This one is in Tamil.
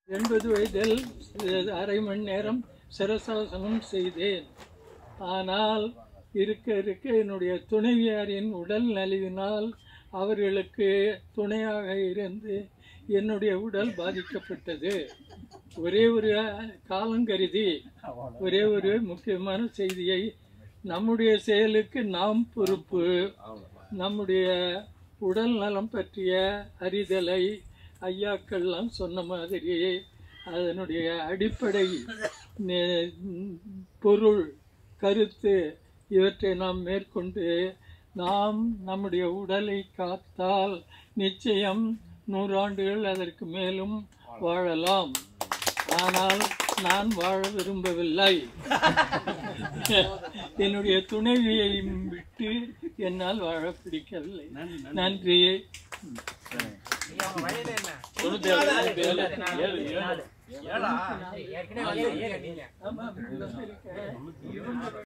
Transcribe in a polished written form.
80 வயதில் அரை மணி நேரம் சிரசாசனம் செய்தேன். ஆனால் இருக்க இருக்க என்னுடைய துணைவியாரின் உடல் நலிவினால் அவர்களுக்கு துணையாக இருந்து என்னுடைய உடல் பாதிக்கப்பட்டது. ஒரே ஒரு காலங்கருதி ஒரே ஒரு முக்கியமான செய்தியை, நம்முடைய செயலுக்கு நாம் பொறுப்பு. நம்முடைய உடல் நலம் பற்றிய அறிதலை ஐயாக்கள்லாம் சொன்ன மாதிரி அதனுடைய அடிப்படை பொருள், கருத்து இவற்றை நாம் மேற்கொண்டு நாம் நம்முடைய உடலை காத்தால் நிச்சயம் 100 ஆண்டுகள் அதற்கு மேலும் வாழலாம். ஆனால் நான் வாழ விரும்பவில்லை. என்னுடைய துணைவியை விட்டு என்னால் வாழ பிடிக்கவில்லை. நன்றி.